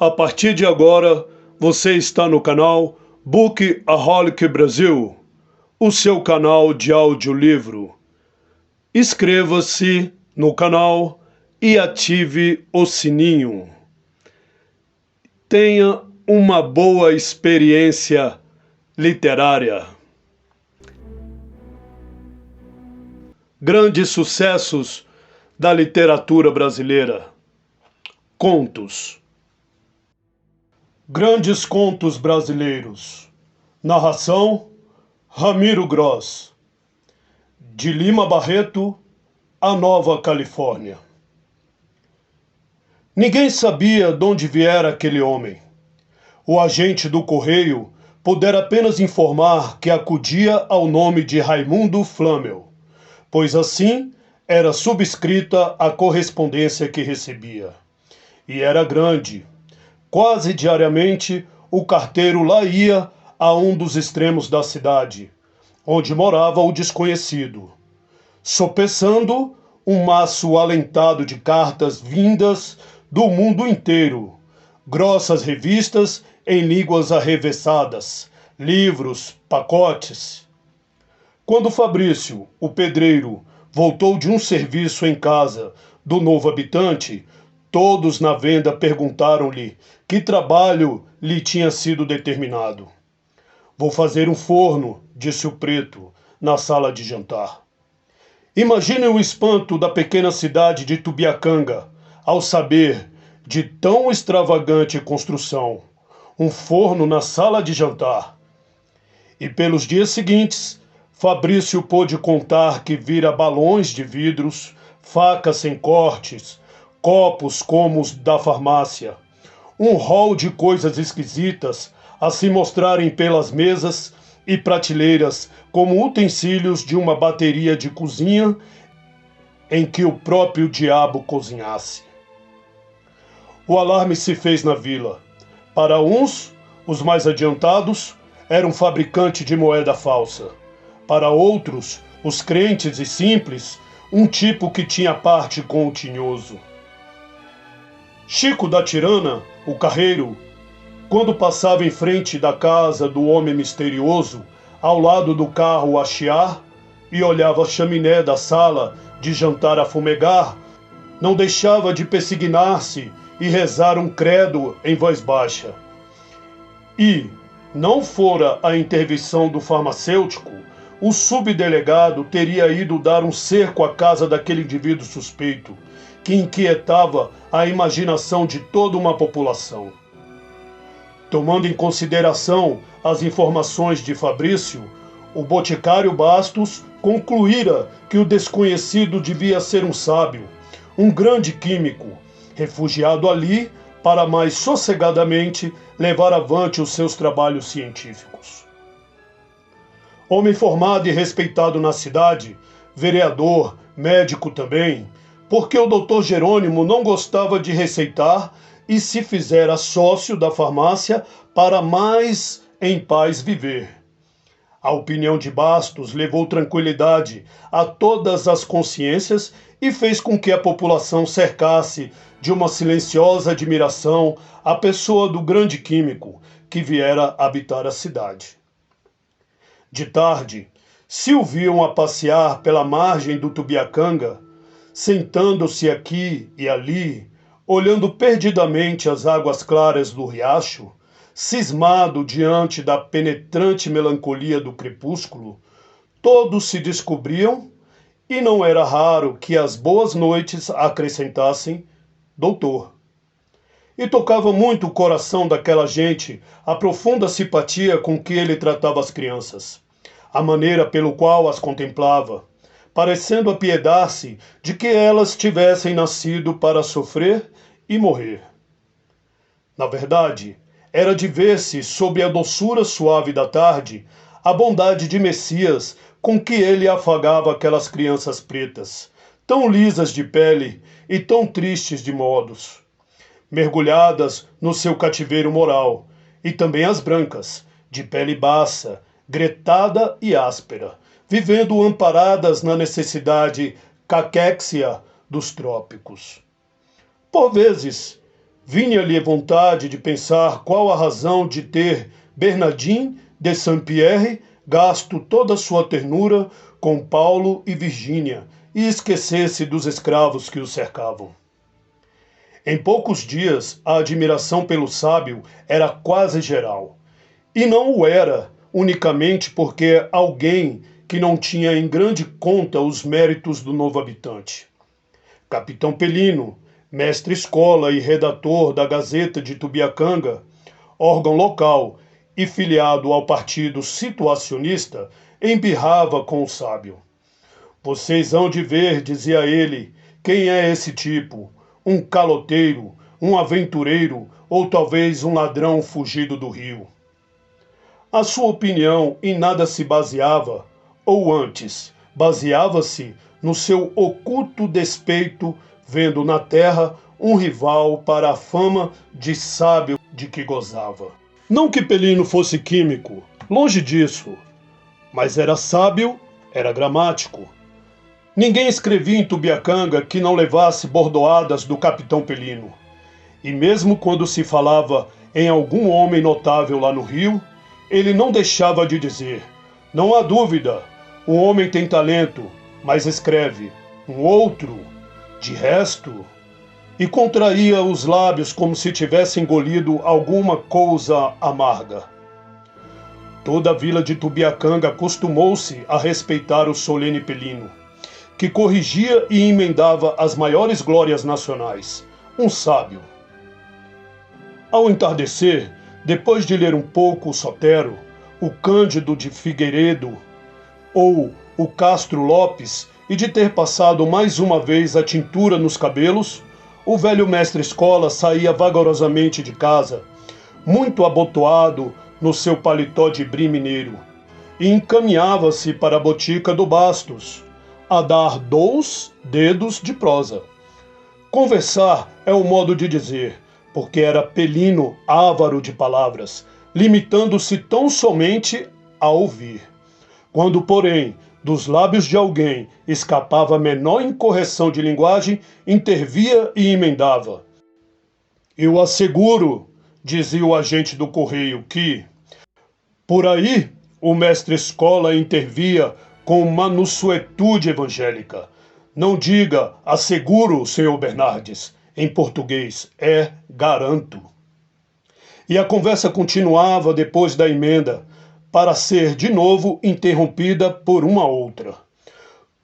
A partir de agora, você está no canal Bookaholic Brasil, o seu canal de audiolivro. Inscreva-se no canal e ative o sininho. Tenha uma boa experiência literária. Grandes sucessos da literatura brasileira. Contos. Grandes contos brasileiros. Narração: Ramiro Gross. De Lima Barreto, a Nova Califórnia. Ninguém sabia de onde viera aquele homem. O agente do correio pudera apenas informar que acudia ao nome de Raimundo Flamel, pois assim era subscrita a correspondência que recebia. E era grande. Quase diariamente o carteiro lá ia a um dos extremos da cidade, onde morava o desconhecido, sopeçando um maço alentado de cartas vindas do mundo inteiro, grossas revistas em línguas arrevessadas, livros, pacotes. Quando Fabrício, o pedreiro, voltou de um serviço em casa do novo habitante, todos na venda perguntaram-lhe que trabalho lhe tinha sido determinado. "Vou fazer um forno", disse o preto, na sala de jantar. Imagine o espanto da pequena cidade de Tubiacanga ao saber de tão extravagante construção. Um forno na sala de jantar. E pelos dias seguintes, Fabrício pôde contar que vira balões de vidros, facas sem cortes, copos como os da farmácia, um rol de coisas esquisitas a se mostrarem pelas mesas e prateleiras como utensílios de uma bateria de cozinha em que o próprio diabo cozinhasse. O alarme se fez na vila. Para uns, os mais adiantados, era um fabricante de moeda falsa. Para outros, os crentes e simples, um tipo que tinha parte com o tinhoso. Chico da Tirana, o carreiro, quando passava em frente da casa do homem misterioso, ao lado do carro a chiar, e olhava a chaminé da sala de jantar a fumegar, não deixava de persignar-se e rezar um credo em voz baixa. E, não fora a intervenção do farmacêutico, o subdelegado teria ido dar um cerco à casa daquele indivíduo suspeito, que inquietava a imaginação de toda uma população. Tomando em consideração as informações de Fabrício, o boticário Bastos concluíra que o desconhecido devia ser um sábio, um grande químico, refugiado ali para mais sossegadamente levar avante os seus trabalhos científicos. Homem formado e respeitado na cidade, vereador, médico também, porque o doutor Jerônimo não gostava de receitar e se fizera sócio da farmácia para mais em paz viver. A opinião de Bastos levou tranquilidade a todas as consciências e fez com que a população cercasse de uma silenciosa admiração a pessoa do grande químico que viera habitar a cidade. De tarde, se o viam a passear pela margem do Tubiacanga, sentando-se aqui e ali, olhando perdidamente as águas claras do riacho, cismado diante da penetrante melancolia do crepúsculo, todos se descobriam, e não era raro que as boas noites acrescentassem doutor. E tocava muito o coração daquela gente a profunda simpatia com que ele tratava as crianças, a maneira pelo qual as contemplava, parecendo apiedar-se de que elas tivessem nascido para sofrer e morrer. Na verdade, era de ver-se, sob a doçura suave da tarde, a bondade de Messias com que ele afagava aquelas crianças pretas, tão lisas de pele e tão tristes de modos, mergulhadas no seu cativeiro moral, e também as brancas, de pele baça, gretada e áspera, vivendo amparadas na necessidade caquéxia dos trópicos. Por vezes, Vinha-lhe vontade de pensar qual a razão de ter Bernardin de Saint-Pierre gasto toda sua ternura com Paulo e Virgínia e esquecesse dos escravos que o cercavam. Em poucos dias, a admiração pelo sábio era quase geral. E não o era unicamente porque alguém que não tinha em grande conta os méritos do novo habitante. Capitão Pelino, mestre-escola e redator da Gazeta de Tubiacanga, órgão local e filiado ao partido situacionista, embirrava com o sábio. Vocês hão de ver, dizia ele, quem é esse tipo, um caloteiro, um aventureiro ou talvez um ladrão fugido do rio. A sua opinião em nada se baseava, ou antes, baseava-se no seu oculto despeito, vendo na terra um rival para a fama de sábio de que gozava. Não que Pelino fosse químico, longe disso, mas era sábio, era gramático. Ninguém escrevia em Tubiacanga que não levasse bordoadas do capitão Pelino. E mesmo quando se falava em algum homem notável lá no Rio, ele não deixava de dizer: não há dúvida, o homem tem talento, mas escreve. Um outro, de resto, e contraía os lábios como se tivesse engolido alguma coisa amarga. Toda a vila de Tubiacanga acostumou-se a respeitar o solene Pelino, que corrigia e emendava as maiores glórias nacionais, um sábio. Ao entardecer, depois de ler um pouco o Sotero, o Cândido de Figueiredo ou o Castro Lopes e de ter passado mais uma vez a tintura nos cabelos, o velho mestre-escola saía vagarosamente de casa, muito abotoado no seu paletó de brim mineiro, e encaminhava-se para a botica do Bastos, a dar 2 dedos de prosa. Conversar é o modo de dizer, porque era Pelino avaro de palavras, limitando-se tão somente a ouvir. Quando, porém, dos lábios de alguém escapava a menor incorreção de linguagem, intervia e emendava. Eu asseguro, dizia o agente do correio, que, por aí, o mestre-escola intervia com mansuetude evangélica. Não diga asseguro, senhor Bernardes. Em português, é garanto. E a conversa continuava depois da emenda, para ser de novo interrompida por uma outra.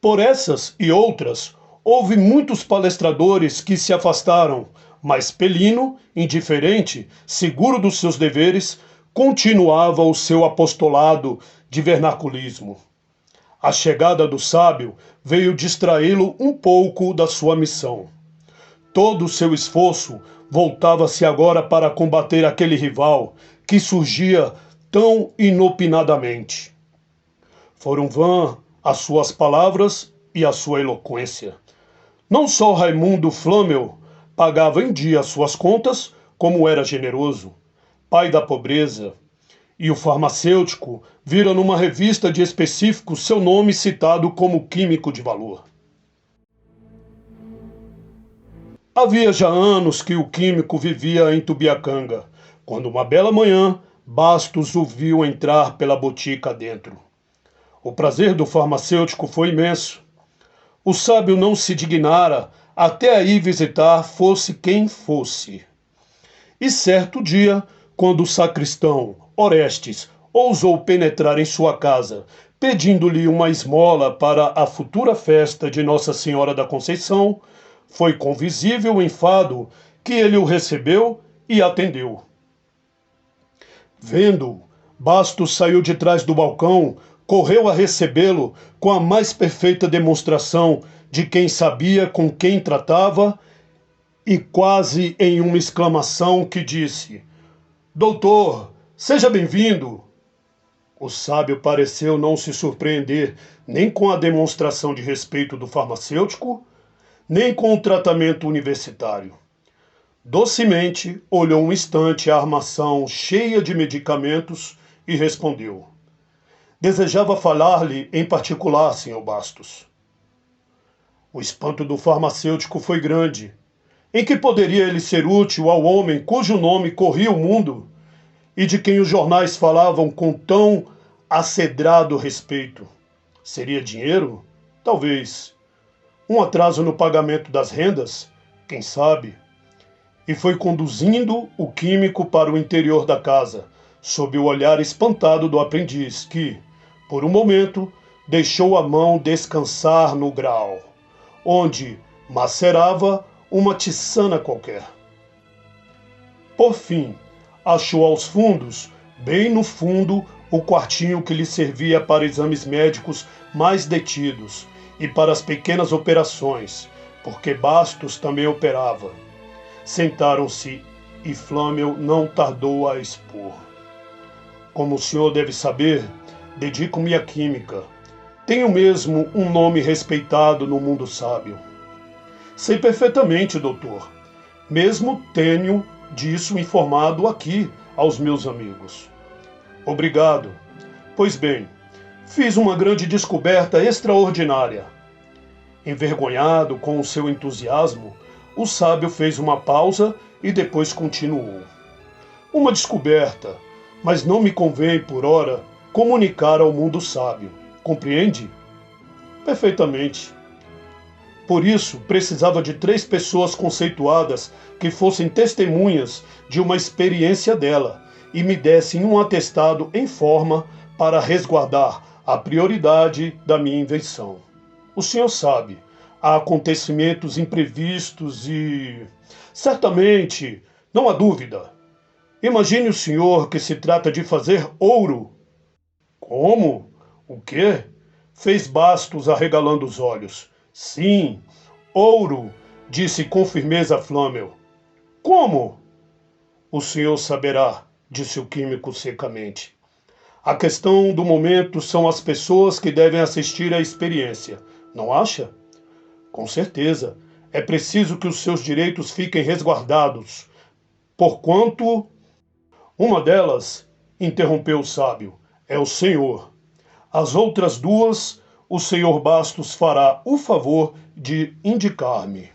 Por essas e outras, houve muitos palestradores que se afastaram, mas Pelino, indiferente, seguro dos seus deveres, continuava o seu apostolado de vernaculismo. A chegada do sábio veio distraí-lo um pouco da sua missão. Todo o seu esforço voltava-se agora para combater aquele rival que surgia tão inopinadamente. Foram vãs as suas palavras e a sua eloquência. Não só Raimundo Flamel pagava em dia as suas contas, como era generoso, pai da pobreza, e o farmacêutico vira numa revista de específico seu nome citado como químico de valor. Havia já anos que o químico vivia em Tubiacanga, quando uma bela manhã Bastos o viu entrar pela botica dentro. O prazer do farmacêutico foi imenso. O sábio não se dignara até aí visitar fosse quem fosse. E certo dia, quando o sacristão Orestes ousou penetrar em sua casa, pedindo-lhe uma esmola para a futura festa de Nossa Senhora da Conceição, foi com visível enfado que ele o recebeu e atendeu. Vendo-o, Bastos saiu de trás do balcão, correu a recebê-lo com a mais perfeita demonstração de quem sabia com quem tratava e quase em uma exclamação que disse: Doutor, seja bem-vindo! O sábio pareceu não se surpreender nem com a demonstração de respeito do farmacêutico, nem com o tratamento universitário. Docemente olhou um instante a armação cheia de medicamentos e respondeu: Desejava falar-lhe em particular, senhor Bastos. O espanto do farmacêutico foi grande. Em que poderia ele ser útil ao homem cujo nome corria o mundo e de quem os jornais falavam com tão acedrado respeito? Seria dinheiro? Talvez. Um atraso no pagamento das rendas? Quem sabe? E foi conduzindo o químico para o interior da casa, sob o olhar espantado do aprendiz, que, por um momento, deixou a mão descansar no grau, onde macerava uma tiçana qualquer. Por fim, achou aos fundos, bem no fundo, o quartinho que lhe servia para exames médicos mais detidos e para as pequenas operações, porque Bastos também operava. Sentaram-se e Flâmel não tardou a expor. Como o senhor deve saber, dedico-me à química. Tenho mesmo um nome respeitado no mundo sábio. Sei perfeitamente, doutor. Mesmo tenho disso informado aqui aos meus amigos. Obrigado. Pois bem, fiz uma grande descoberta extraordinária. Envergonhado com o seu entusiasmo, o sábio fez uma pausa e depois continuou. Uma descoberta, mas não me convém, por ora, comunicar ao mundo sábio. Compreende? Perfeitamente. Por isso, precisava de 3 pessoas conceituadas que fossem testemunhas de uma experiência dela e me dessem um atestado em forma para resguardar a prioridade da minha invenção. O senhor sabe, há acontecimentos imprevistos e... Certamente, não há dúvida. Imagine o senhor que se trata de fazer ouro. Como? O quê? Fez Bastos arregalando os olhos. Sim, ouro, disse com firmeza Flâmel. Como? O senhor saberá, disse o químico secamente. A questão do momento são as pessoas que devem assistir à experiência, não acha? Com certeza, é preciso que os seus direitos fiquem resguardados, porquanto... Uma delas, interrompeu o sábio, é o senhor. As outras 2, o senhor Bastos fará o favor de indicar-me.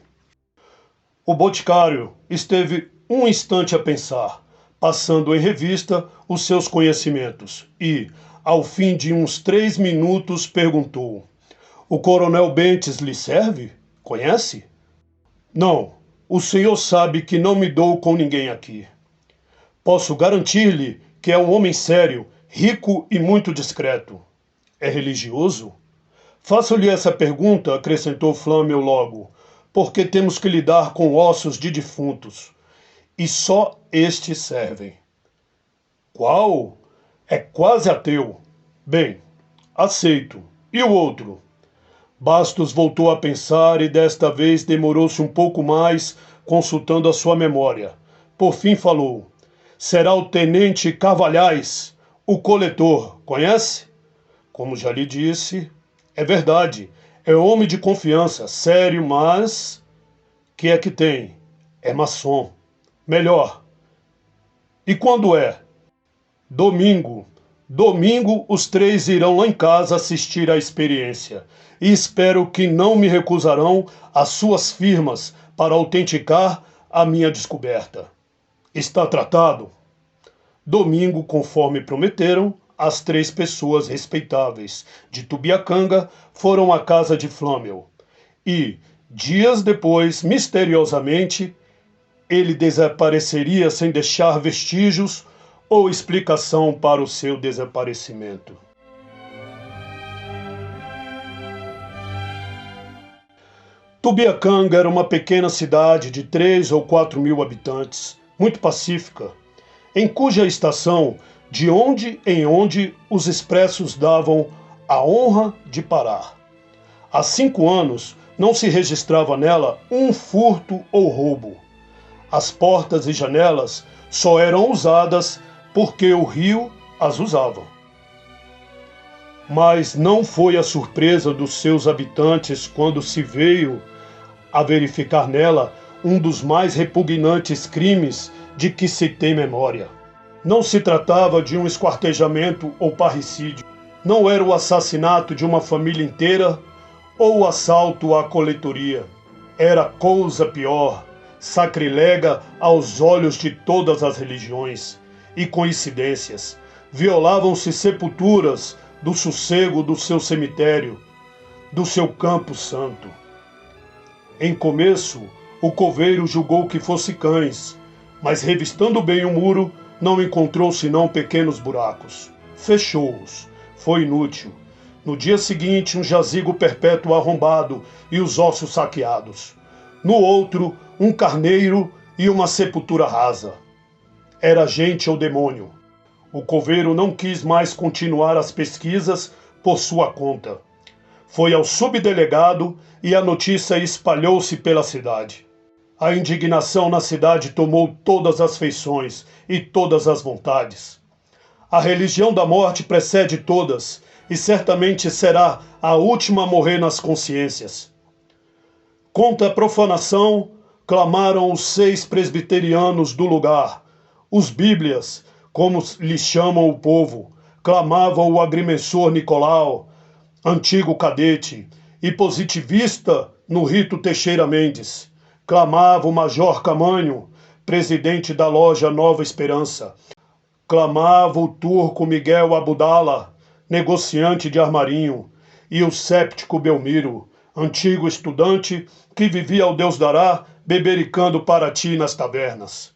O boticário esteve um instante a pensar, passando em revista os seus conhecimentos, e, ao fim de uns 3 minutos, perguntou: O coronel Bentes lhe serve? Conhece? Não, o senhor sabe que não me dou com ninguém aqui. Posso garantir-lhe que é um homem sério, rico e muito discreto. É religioso? Faço-lhe essa pergunta, acrescentou Flâmel logo, porque temos que lidar com ossos de defuntos, e só estes servem. Qual? É quase ateu. Bem, aceito. E o outro? Bastos voltou a pensar e desta vez demorou-se um pouco mais, consultando a sua memória. Por fim falou: Será o tenente Carvalhais, o coletor, conhece? Como já lhe disse, é verdade, é homem de confiança, sério, mas... Que é que tem? É maçom. Melhor. E quando é? Domingo. Domingo os 3 irão lá em casa assistir à experiência. E espero que não me recusarão as suas firmas para autenticar a minha descoberta. Está tratado? Domingo, conforme prometeram, as 3 pessoas respeitáveis de Tubiacanga foram à casa de Flâmel. E, dias depois, misteriosamente, ele desapareceria sem deixar vestígios ou explicação para o seu desaparecimento. Tubiacanga era uma pequena cidade de 3 ou 4 mil habitantes, muito pacífica, em cuja estação, de onde em onde os expressos davam a honra de parar. Há 5 anos não se registrava nela um furto ou roubo. As portas e janelas só eram usadas porque o rio as usava. Mas não foi a surpresa dos seus habitantes quando se veio a verificar nela um dos mais repugnantes crimes de que se tem memória. Não se tratava de um esquartejamento ou parricídio. Não era o assassinato de uma família inteira ou o assalto à coletoria. Era coisa pior. sacrilega aos olhos de todas as religiões e coincidências. Violavam-se sepulturas do sossego do seu cemitério, do seu campo santo. Em começo, o coveiro julgou que fosse cães, mas revistando bem o muro, não encontrou senão pequenos buracos. Fechou-os. Foi inútil. No dia seguinte, um jazigo perpétuo arrombado e os ossos saqueados. No outro, um carneiro e uma sepultura rasa. Era gente ou demônio. O coveiro não quis mais continuar as pesquisas por sua conta. Foi ao subdelegado e a notícia espalhou-se pela cidade. A indignação na cidade tomou todas as feições e todas as vontades. A religião da morte precede todas e certamente será a última a morrer nas consciências. Contra a profanação, clamaram os 6 presbiterianos do lugar. Os bíblias, como lhes chamam o povo, clamavam o agrimensor Nicolau, antigo cadete, e positivista no rito Teixeira Mendes. Clamava o Major Camanho, presidente da loja Nova Esperança. Clamava o turco Miguel Abudala, negociante de armarinho, e o séptico Belmiro, antigo estudante que vivia ao Deus dará, bebericando Paraty nas tabernas.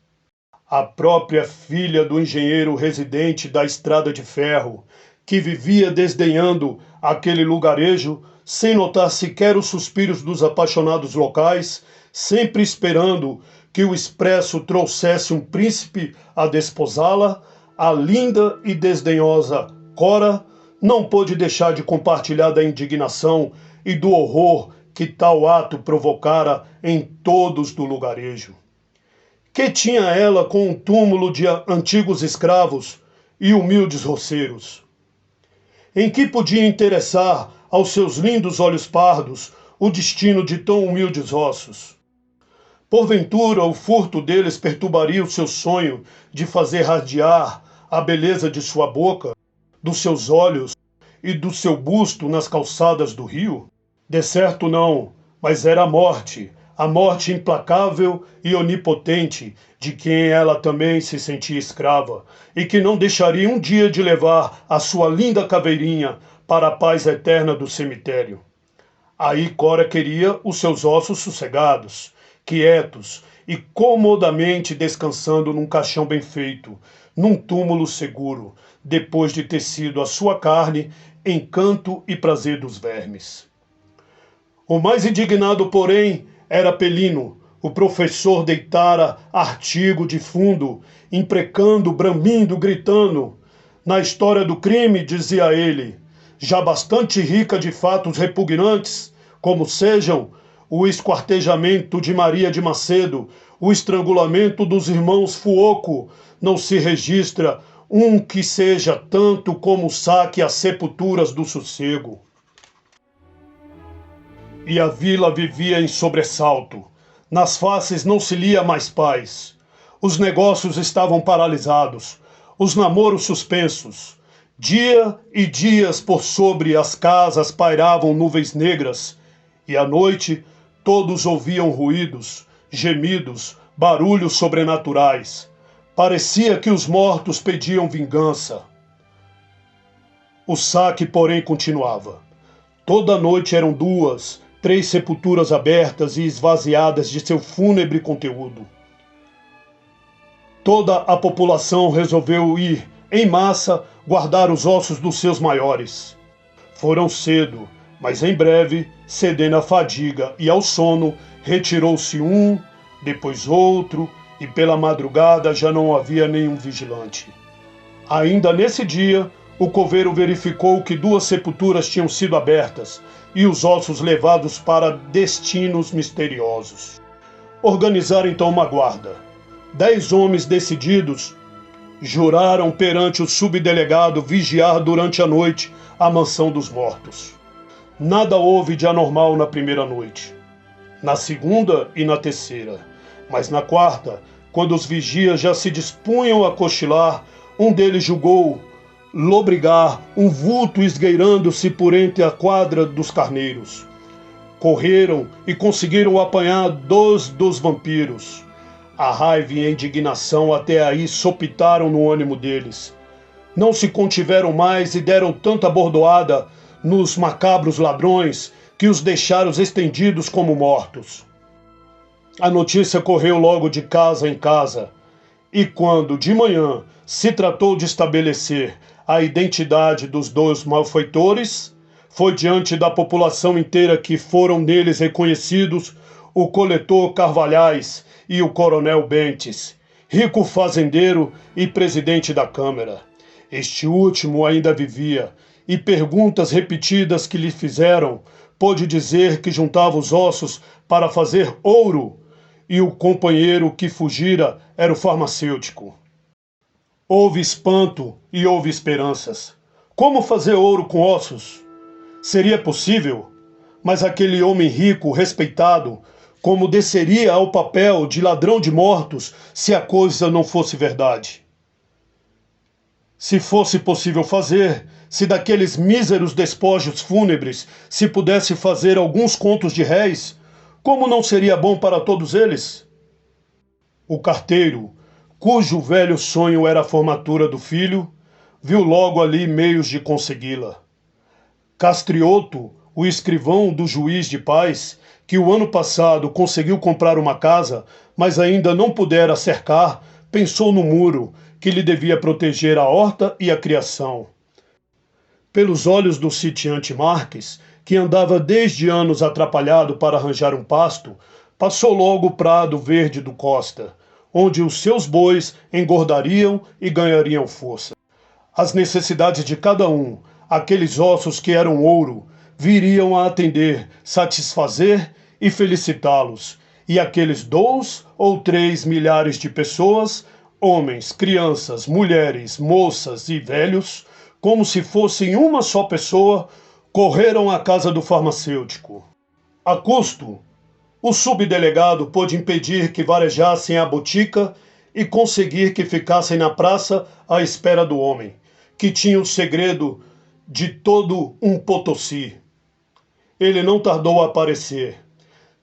A própria filha do engenheiro residente da Estrada de Ferro, que vivia desdenhando aquele lugarejo, sem notar sequer os suspiros dos apaixonados locais, sempre esperando que o expresso trouxesse um príncipe a desposá-la, a linda e desdenhosa Cora não pôde deixar de compartilhar da indignação e do horror que tal ato provocara em todos do lugarejo. Que tinha ela com um túmulo de antigos escravos e humildes roceiros? Em que podia interessar aos seus lindos olhos pardos o destino de tão humildes ossos? Porventura, o furto deles perturbaria o seu sonho de fazer radiar a beleza de sua boca, dos seus olhos e do seu busto nas calçadas do rio? De certo não, mas era a morte implacável e onipotente de quem ela também se sentia escrava e que não deixaria um dia de levar a sua linda caveirinha para a paz eterna do cemitério. Aí Cora queria os seus ossos sossegados, quietos e comodamente descansando num caixão bem feito, num túmulo seguro, depois de ter sido a sua carne encanto e prazer dos vermes. O mais indignado, porém, era Pelino. O professor deitara artigo de fundo, imprecando, bramindo, gritando. Na história do crime, dizia ele, já bastante rica de fatos repugnantes, como sejam o esquartejamento de Maria de Macedo, o estrangulamento dos irmãos Fuoco, não se registra um que seja tanto como o saque às sepulturas do sossego. E a vila vivia em sobressalto. Nas faces não se lia mais paz. Os negócios estavam paralisados, os namoros suspensos. Dia e dias por sobre as casas pairavam nuvens negras, e à noite todos ouviam ruídos, gemidos, barulhos sobrenaturais. Parecia que os mortos pediam vingança. O saque, porém, continuava. Toda noite eram 2, 3 sepulturas abertas e esvaziadas de seu fúnebre conteúdo. Toda a população resolveu ir, em massa, guardar os ossos dos seus maiores. Foram cedo, mas em breve, cedendo à fadiga e ao sono, retirou-se um, depois outro, e pela madrugada já não havia nenhum vigilante. Ainda nesse dia, o coveiro verificou que 2 sepulturas tinham sido abertas e os ossos levados para destinos misteriosos. Organizaram então uma guarda. 10 homens decididos juraram perante o subdelegado vigiar durante a noite a mansão dos mortos. Nada houve de anormal na primeira noite, na segunda e na terceira, mas na quarta, quando os vigias já se dispunham a cochilar, um deles julgou lobrigar um vulto esgueirando-se por entre a quadra dos carneiros. Correram e conseguiram apanhar 2 dos vampiros. A raiva e a indignação até aí sopitaram no ânimo deles. Não se contiveram mais e deram tanta bordoada nos macabros ladrões que os deixaram estendidos como mortos. A notícia correu logo de casa em casa, e quando, de manhã, se tratou de estabelecer a identidade dos 2 malfeitores, foi diante da população inteira que foram neles reconhecidos o coletor Carvalhais e o coronel Bentes, rico fazendeiro e presidente da Câmara. Este último ainda vivia, e perguntas repetidas que lhe fizeram, pôde dizer que juntava os ossos para fazer ouro, e o companheiro que fugira era o farmacêutico. Houve espanto e houve esperanças. Como fazer ouro com ossos? Seria possível, mas aquele homem rico, respeitado, como desceria ao papel de ladrão de mortos se a coisa não fosse verdade? Se fosse possível fazer, se daqueles míseros despojos fúnebres se pudesse fazer alguns contos de réis, como não seria bom para todos eles? O carteiro, cujo velho sonho era a formatura do filho, viu logo ali meios de consegui-la. Castrioto, o escrivão do juiz de paz, que o ano passado conseguiu comprar uma casa, mas ainda não pudera cercar, pensou no muro, que lhe devia proteger a horta e a criação. Pelos olhos do sitiante Marques, que andava desde anos atrapalhado para arranjar um pasto, passou logo o prado verde do Costa, onde os seus bois engordariam e ganhariam força. As necessidades de cada um, aqueles ossos que eram ouro, viriam a atender, satisfazer e felicitá-los, e aqueles 2 ou 3 milhares de pessoas, homens, crianças, mulheres, moças e velhos, como se fossem uma só pessoa, correram à casa do farmacêutico. A custo, o subdelegado pôde impedir que varejassem a botica e conseguir que ficassem na praça à espera do homem, que tinha o segredo de todo um Potosí. Ele não tardou a aparecer.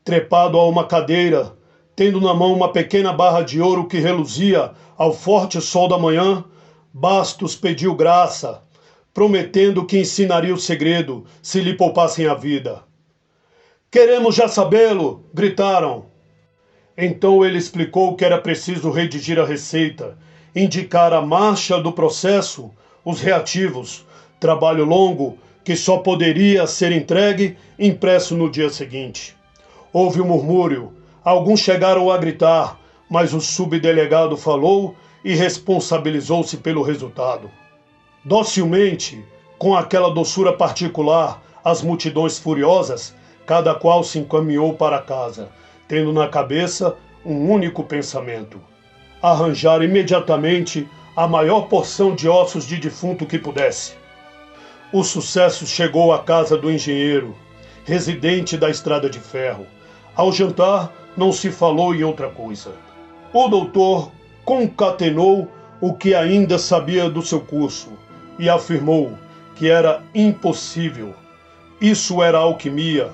Trepado a uma cadeira, tendo na mão uma pequena barra de ouro que reluzia ao forte sol da manhã, Bastos pediu graça, prometendo que ensinaria o segredo se lhe poupassem a vida. "Queremos já sabê-lo!" gritaram. Então ele explicou que era preciso redigir a receita, indicar a marcha do processo, os reativos, trabalho longo que só poderia ser entregue impresso no dia seguinte. Houve um murmúrio, alguns chegaram a gritar, mas o subdelegado falou e responsabilizou-se pelo resultado. Docilmente, com aquela doçura particular, as multidões furiosas, cada qual se encaminhou para casa, tendo na cabeça um único pensamento: arranjar imediatamente a maior porção de ossos de defunto que pudesse. O sucesso chegou à casa do engenheiro, residente da Estrada de Ferro. Ao jantar, não se falou em outra coisa. O doutor concatenou o que ainda sabia do seu curso e afirmou que era impossível. Isso era alquimia,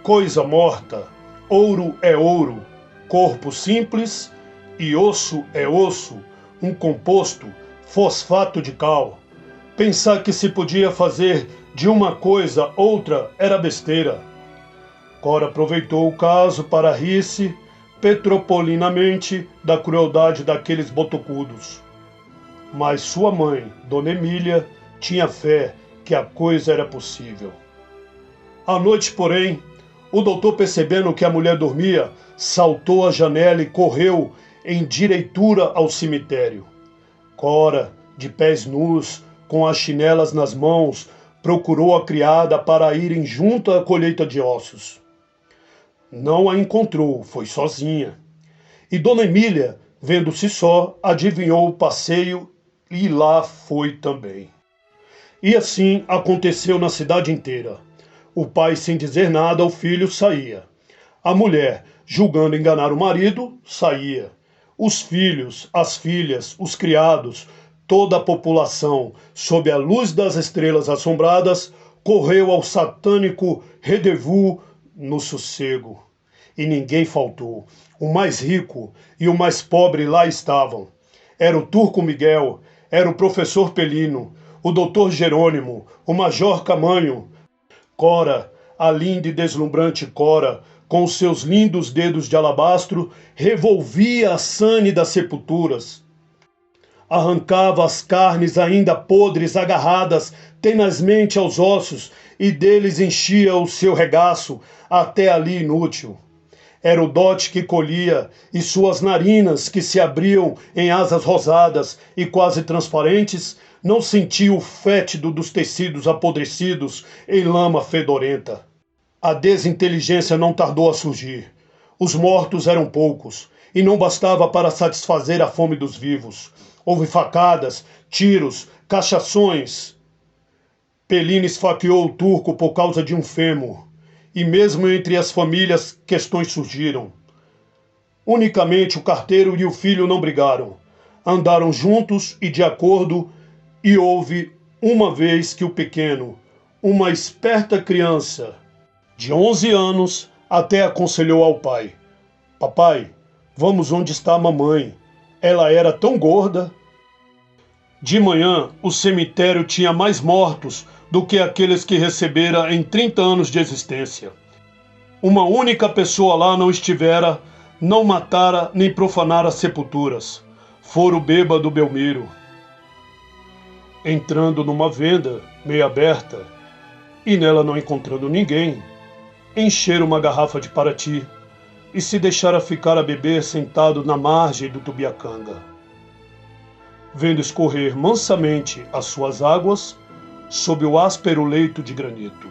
coisa morta, ouro é ouro, corpo simples e osso é osso, um composto, fosfato de cal. Pensar que se podia fazer de uma coisa outra era besteira. Cora aproveitou o caso para rir-se petropolinamente da crueldade daqueles botocudos. Mas sua mãe, Dona Emília, tinha fé que a coisa era possível. À noite, porém, o doutor, percebendo que a mulher dormia, saltou à janela e correu em direitura ao cemitério. Cora, de pés nus, com as chinelas nas mãos, procurou a criada para irem junto à colheita de ossos. Não a encontrou, foi sozinha. E Dona Emília, vendo-se só, adivinhou o passeio e lá foi também. E assim aconteceu na cidade inteira. O pai, sem dizer nada ao filho, saía. A mulher, julgando enganar o marido, saía. Os filhos, as filhas, os criados, toda a população, sob a luz das estrelas assombradas, correu ao satânico rendezvous no sossego. E ninguém faltou. O mais rico e o mais pobre lá estavam. Era o turco Miguel, era o professor Pelino, o doutor Jerônimo, o major Camanho, Cora, a linda e deslumbrante Cora, com os seus lindos dedos de alabastro, revolvia a sane das sepulturas. Arrancava as carnes ainda podres agarradas tenazmente aos ossos e deles enchia o seu regaço, até ali inútil. Era o dote que colhia e suas narinas que se abriam em asas rosadas e quase transparentes não sentia o fétido dos tecidos apodrecidos em lama fedorenta. A desinteligência não tardou a surgir. Os mortos eram poucos e não bastava para satisfazer a fome dos vivos. Houve facadas, tiros, cachações. Pelino esfaqueou o turco por causa de um fêmur. E mesmo entre as famílias questões surgiram. Unicamente o carteiro e o filho não brigaram. Andaram juntos e de acordo, e houve uma vez que o pequeno, uma esperta criança de 11 anos, até aconselhou ao pai: "Papai, vamos onde está a mamãe. Ela era tão gorda." De manhã, o cemitério tinha mais mortos do que aqueles que recebera em 30 anos de existência. Uma única pessoa lá não estivera, não matara nem profanara sepulturas. Fora o bêbado Belmiro. Entrando numa venda, meio aberta, e nela não encontrando ninguém, encher uma garrafa de Paraty e se deixara ficar a beber sentado na margem do Tubiacanga. Vendo escorrer mansamente as suas águas sob o áspero leito de granito.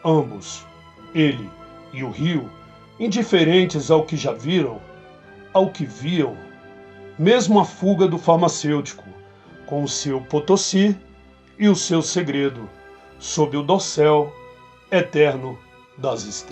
Ambos, ele e o rio, indiferentes ao que já viram, ao que viam, mesmo a fuga do farmacêutico, com o seu Potosí e o seu segredo, sob o dossel eterno das estrelas.